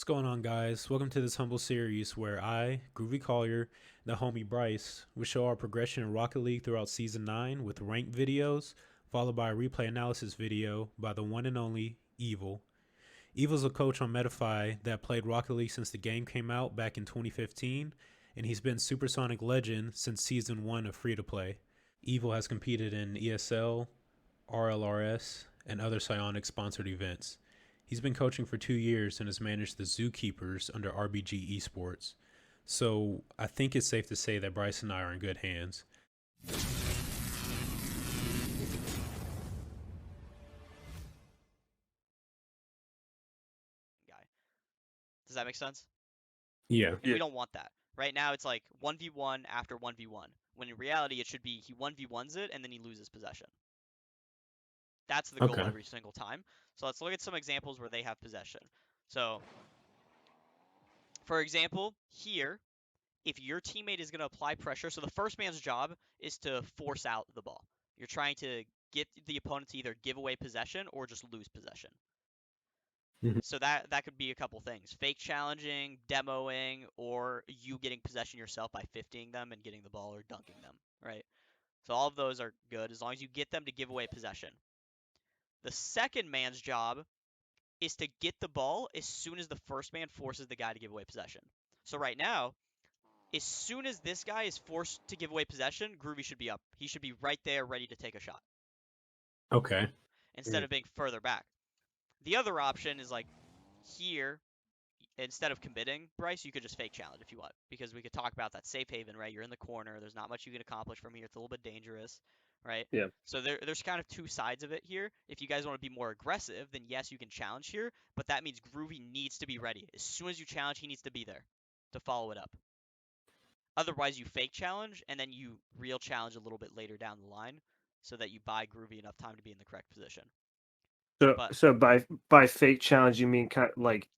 What's going on, guys? Welcome to this humble series where I, Groovy Collier, and the homie Bryce will show our progression in Rocket League throughout Season 9 with ranked videos, followed by a replay analysis video by the one and only Evil. Evil's a coach on Metafy that played Rocket League since the game came out back in 2015, and he's been Supersonic Legend since Season 1 of Free to Play. Evil has competed in ESL, RLRS, and other Psionic sponsored events. He's been coaching for 2 years and has managed the Zookeepers under RBG Esports. So I think it's safe to say that Bryce and I are in good hands. Guy. Does that make sense? Yeah. And we don't want that. Right now it's like 1v1 after 1v1, when in reality it should be he 1v1s it and then he loses possession. That's the goal Okay. every single time. So let's look at some examples where they have possession. So, for example, here, if your teammate is going to apply pressure, so the first man's job is to force out the ball. You're trying to get the opponent to either give away possession or just lose possession. Mhm. So that could be a couple things: fake challenging, demoing, or you getting possession yourself by 50ing them and getting the ball or dunking them, right? So all of those are good as long as you get them to give away possession. The second man's job is to get the ball as soon as the first man forces the guy to give away possession. So right now, as soon as this guy is forced to give away possession, Groovy should be up. He should be right there ready to take a shot Okay. instead of being further back. The other option is like here, instead of committing Bryce, you could just fake challenge if you want, because we could talk about that safe haven, right? You're in the corner. There's not much you can accomplish from here. It's a little bit dangerous, right? Yeah. So there's kind of two sides of it here. If you guys want to be more aggressive, then yes, you can challenge here, but that means Groovy needs to be ready. As soon as you challenge, he needs to be there to follow it up. Otherwise, you fake challenge and then you real challenge a little bit later down the line so that you buy Groovy enough time to be in the correct position. So But so by fake challenge you mean kind of like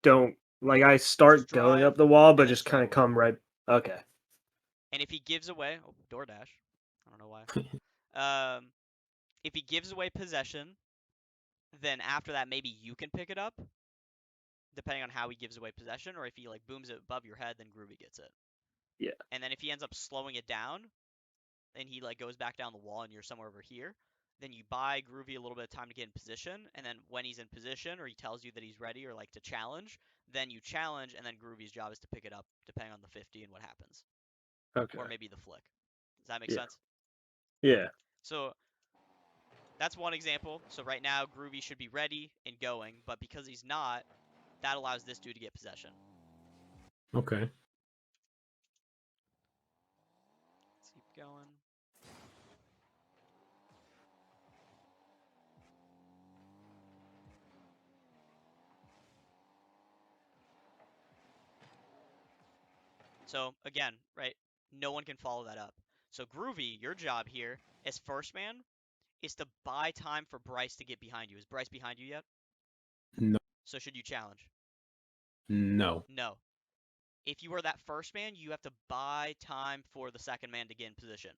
don't like I just start going drive up the wall and but then just just go kind of away. come right. Okay. And if he gives away, oh, DoorDash, I don't know why. If he gives away possession, then after that maybe you can pick it up, depending on how he gives away possession, or if he like booms it above your head, then Groovy gets it. Yeah. And then if he ends up slowing it down, and he like goes back down the wall and you're somewhere over here, then you buy Groovy a little bit of time to get in position, and then when he's in position or he tells you that he's ready or like to challenge, then you challenge, and then Groovy's job is to pick it up depending on the 50 and what happens, Okay. or maybe the flick. Does that make Yeah. sense? Yeah. So that's one example. So right now, Groovy should be ready and going, but because he's not, that allows this dude to get possession. Okay. Let's keep going. So again, right, no one can follow that up. So Groovy, your job here as first man is to buy time for Bryce to get behind you. Is Bryce behind you yet? No. So should you challenge? No. No. If you are that first man, you have to buy time for the second man to get in position.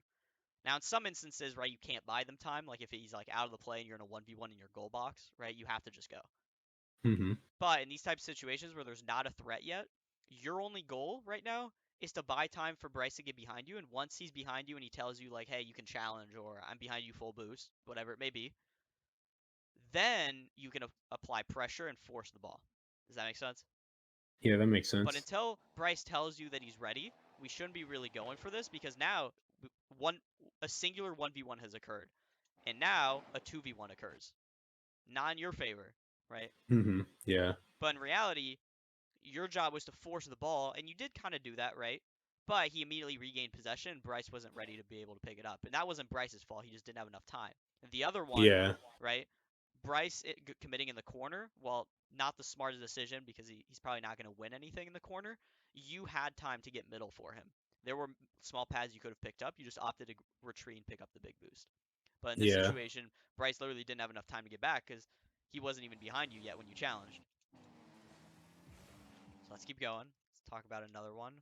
Now, in some instances, right, you can't buy them time. Like if he's like out of the play and you're in a 1v1 in your goal box, right, you have to just go. Mm-hmm. But in these types of situations where there's not a threat yet, your only goal right now is to buy time for Bryce to get behind you. And once he's behind you and he tells you, like, hey, you can challenge, or I'm behind you full boost, whatever it may be, then you can apply pressure and force the ball. Does that make sense? Yeah, that makes But sense. until Bryce tells you that he's ready, we shouldn't be really going for this, because now one a singular 1v1 has occurred, and now a 2v1 occurs. Not in your favor, right? Mm-hmm. Yeah. But in reality, your job was to force the ball, and you did kind of do that, right? But he immediately regained possession, and Bryce wasn't ready to be able to pick it up. And that wasn't Bryce's fault. He just didn't have enough time. And the other one, Yeah. right? Bryce committing in the corner, well, not the smartest decision, because he's probably not going to win anything in the corner. You had time to get middle for him. There were small pads you could have picked up. You just opted to retreat and pick up the big boost. But in this Yeah. situation, Bryce literally didn't have enough time to get back because he wasn't even behind you yet when you challenged. So let's keep going. Let's talk about another one.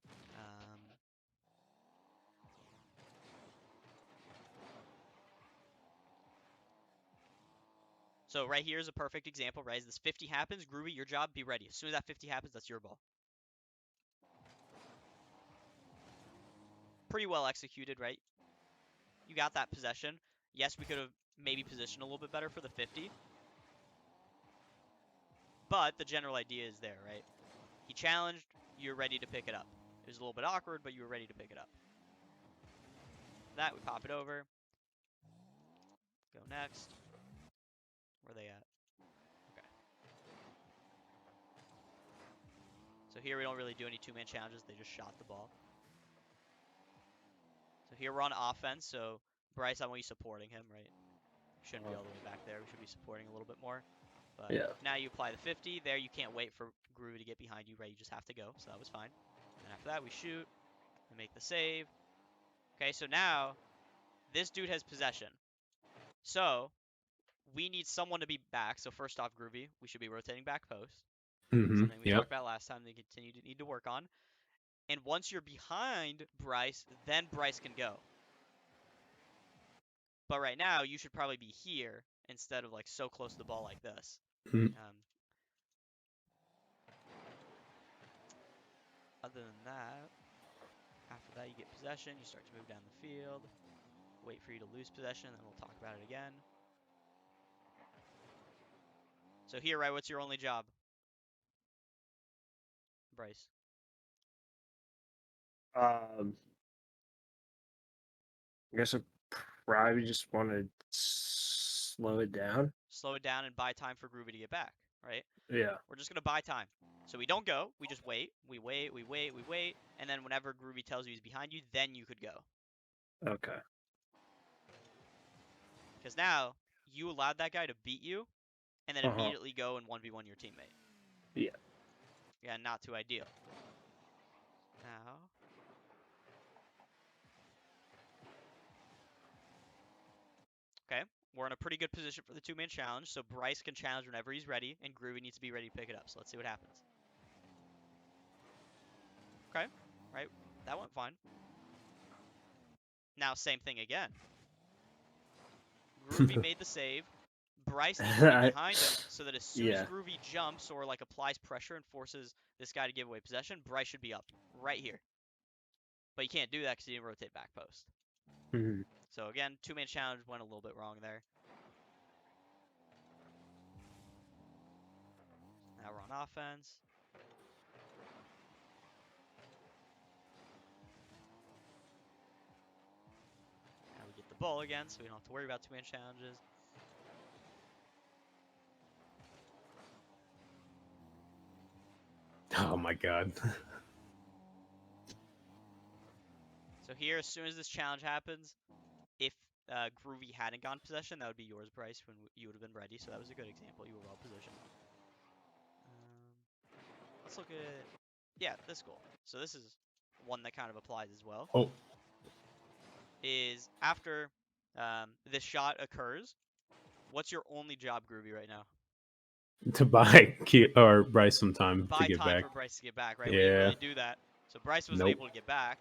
So right here is a perfect example, right? As this 50 happens, Groovy, your job, be ready. As soon as that 50 happens, that's your ball. Pretty well executed, right? You got that possession. Yes, we could have maybe positioned a little bit better for the 50. But the general idea is there, right? He challenged, you're ready to pick it up. It was a little bit awkward, but you were ready to pick it up. That, we pop it over. Go next. Where are they at? Okay. So here we don't really do any two-man challenges. They just shot the ball. So here we're on offense. So Bryce, I want you supporting him, right? Shouldn't be all the way back there. We should be supporting a little bit more. But Yeah. now you apply the 50. There you can't wait for Groovy to get behind you, right? You just have to go. So that was fine. And after that, we shoot and make the save. Okay, so now this dude has possession. So we need someone to be back. So first off, Groovy, we should be rotating back post. Something we talked about last time they need to work on. And once you're behind Bryce, then Bryce can go. But right now, you should probably be here instead of like so close to the ball like this. Other than that, after that you get possession, you start to move down the field. Wait for you to lose possession, then we'll talk about it again. So here, right, what's your only job? Bryce. I guess I probably just want to slow it down. Slow it down and buy time for Groovy to get back, right? Yeah. We're just going to buy time. So we don't go, we just wait. We wait, and then whenever Groovy tells you he's behind you, then you could go. Okay. Because now, you allowed that guy to beat you, and then immediately go and 1v1 your teammate. Yeah. Yeah, not too ideal. Now... Okay, we're in a pretty good position for the two-man challenge, so Bryce can challenge whenever he's ready, and Groovy needs to be ready to pick it up. So let's see what happens. Okay, right, that went fine. Now, same thing again. Groovy made the save. Bryce needs to be behind him, so that as soon as Groovy jumps or like applies pressure and forces this guy to give away possession, Bryce should be up right here. But you can't do that because he didn't rotate back post. So again, two-man challenge went a little bit wrong there. Now we're on offense. Now we get the ball again, so we don't have to worry about two-man challenges. Oh my god. So here, as soon as this challenge happens, if Groovy hadn't gone possession, that would be yours, Bryce, when you would have been ready. So that was a good example. You were well positioned. Let's look at, yeah, this goal. So this is one that kind of applies as well. Oh. Is after this shot occurs, what's your only job, Groovy, right now? To buy or Bryce some time Buy to get time back. for Bryce to get back, right? Yeah. We didn't really do that. So Bryce wasn't Nope. able to get back.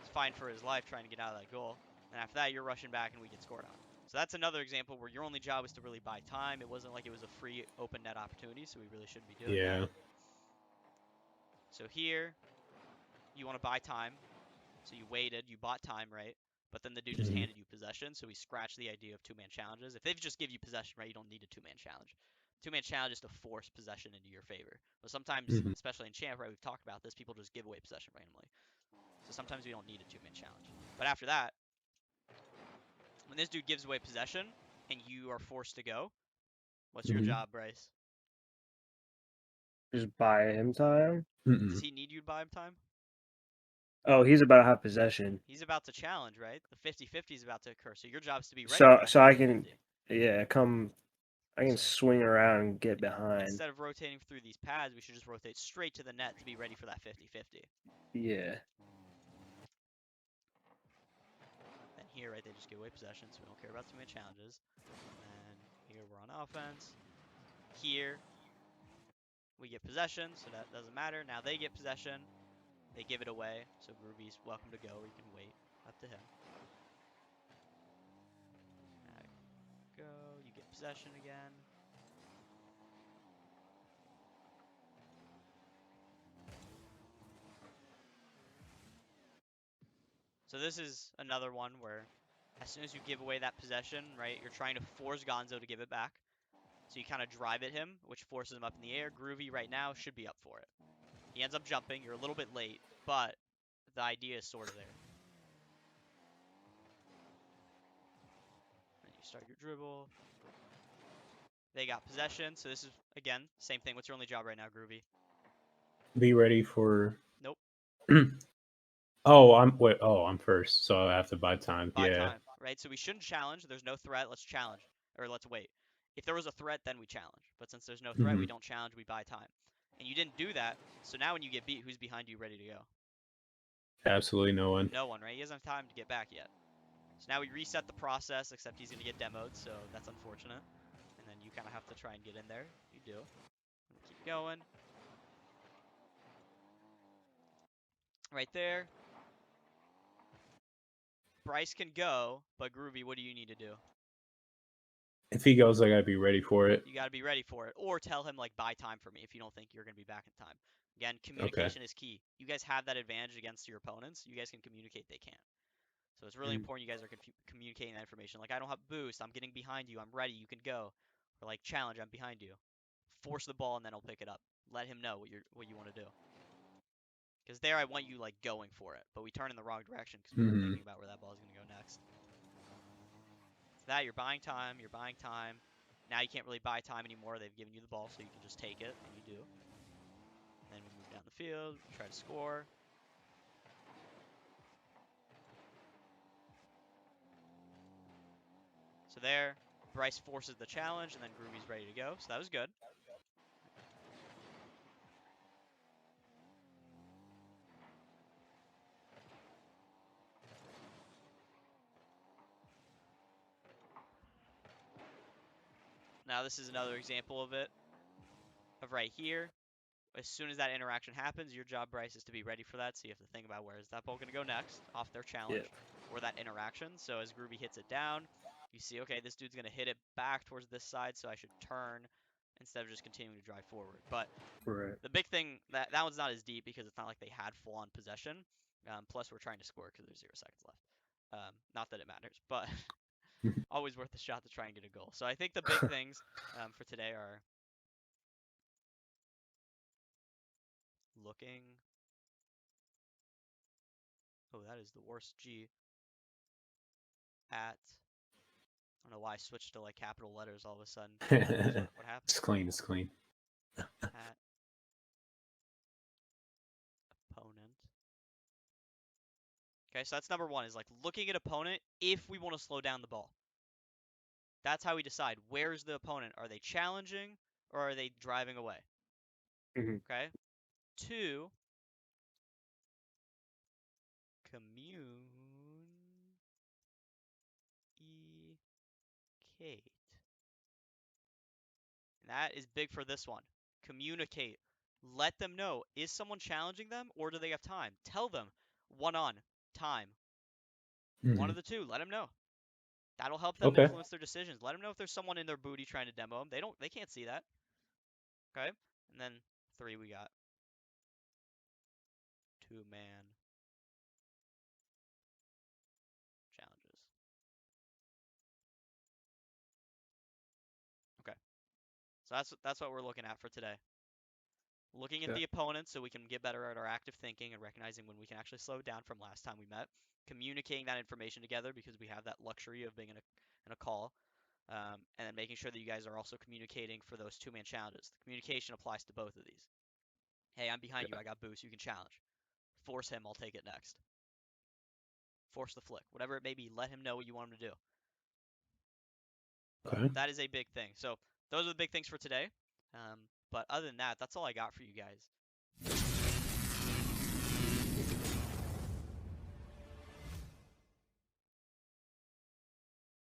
He's fighting for his life trying to get out of that goal. And after that, you're rushing back and we get scored on. So that's another example where your only job was to really buy time. It wasn't like it was a free open net opportunity, so we really shouldn't be doing that. So here, you want to buy time. So you waited, you bought time, right? But then the dude just handed you possession, so we scratched the idea of two-man challenges. If they just give you possession, right, you don't need a two-man challenge. Two-man challenge is to force possession into your favor. But sometimes, especially in Champ, right, we've talked about this, people just give away possession randomly. So sometimes we don't need a two-man challenge. But after that, when this dude gives away possession and you are forced to go, what's your job, Bryce? Just buy him time. Does he need you to buy him time? Oh, he's about to have possession. He's about to challenge, right? The 50-50 is about to occur, so your job is to be ready. So I can, I can swing around and get behind. Instead of rotating through these pads, we should just rotate straight to the net to be ready for that 50-50. Yeah. Then here, right, they just give away possession, so we don't care about two-man challenges. And here we're on offense. Here, we get possession, so that doesn't matter. Now they get possession. They give it away, so Groovy's welcome to go, or you can wait. Up to him. Go. possession again. So this is another one where as soon as you give away that possession, right, you're trying to force Gonzo to give it back. So you kind of drive at him, which forces him up in the air. Groovy right now should be up for it. He ends up jumping. You're a little bit late, but the idea is sort of there. And you start your dribble. They got possession, so this is, again, same thing. What's your only job right now, Groovy? Be ready for. Nope. I'm first, so I have to buy time. Buy Yeah. time, right? So we shouldn't challenge. There's no threat. Let's challenge. Or let's wait. If there was a threat, then we challenge. But since there's no threat, we don't challenge. We buy time. And you didn't do that, so now when you get beat, who's behind you ready to go? Absolutely no one. No one, right? He doesn't have time to get back yet. So now we reset the process, except he's going to get demoed, so that's unfortunate. And then you kind of have to try and get in there. You do. Keep going. Right there. Bryce can go, but Groovy, what do you need to do? If he goes, I gotta be ready for it. You got to be ready for it. Or tell him, like, buy time for me if you don't think you're going to be back in time. Again, communication is key. You guys have that advantage against your opponents. You guys can communicate, they can't. So it's really important you guys are communicating that information. Like, I don't have boost. I'm getting behind you. I'm ready. You can go. Or, like, challenge. I'm behind you. Force the ball, and then I'll pick it up. Let him know what you want to do. Because there I want you, like, going for it. But we turn in the wrong direction because we were thinking about where that ball is going to go next. So that, you're buying time. You're buying time. Now you can't really buy time anymore. They've given you the ball, so you can just take it, and you do. And then we move down the field, try to score. So there, Bryce forces the challenge, and then Groovy's ready to go. So that was good. Now this is another example of it, of right here. As soon as that interaction happens, your job, Bryce, is to be ready for that. So you have to think about where is that ball going to go next off their challenge or that interaction. So as Groovy hits it down, you see, okay, this dude's going to hit it back towards this side, so I should turn instead of just continuing to drive forward. But the big thing, that one's not as deep because it's not like they had full-on possession. Plus, we're trying to score because there's 0 seconds left. Not that it matters, but always worth a shot to try and get a goal. So I think the big things for today are looking. Oh, that is the worst G. At. I don't know why I switched to like capital letters all of a sudden. What happened? It's clean. It's clean. At opponent. Okay, so that's number one, is like looking at opponent if we want to slow down the ball. That's how we decide where's the opponent. Are they challenging or are they driving away? Okay. 2, communicate. And that is big for this one. Communicate. Let them know, is someone challenging them or do they have time? Tell them, one on, time. One of the two, let them know. That'll help them influence their decisions. Let them know if there's someone in their booty trying to demo them. They can't see that. Okay? And then 3 we got 2-man challenges. Okay. So that's what we're looking at for today. Looking at the opponent so we can get better at our active thinking and recognizing when we can actually slow down from last time we met. Communicating that information together because we have that luxury of being in a call. And then making sure that you guys are also communicating for those 2-man challenges. The communication applies to both of these. Hey, I'm behind you. I got boost. You can challenge. Force him. I'll take it next. Force the flick. Whatever it may be, let him know what you want him to do. But that is a big thing. So those are the big things for today. But other than that, that's all I got for you guys.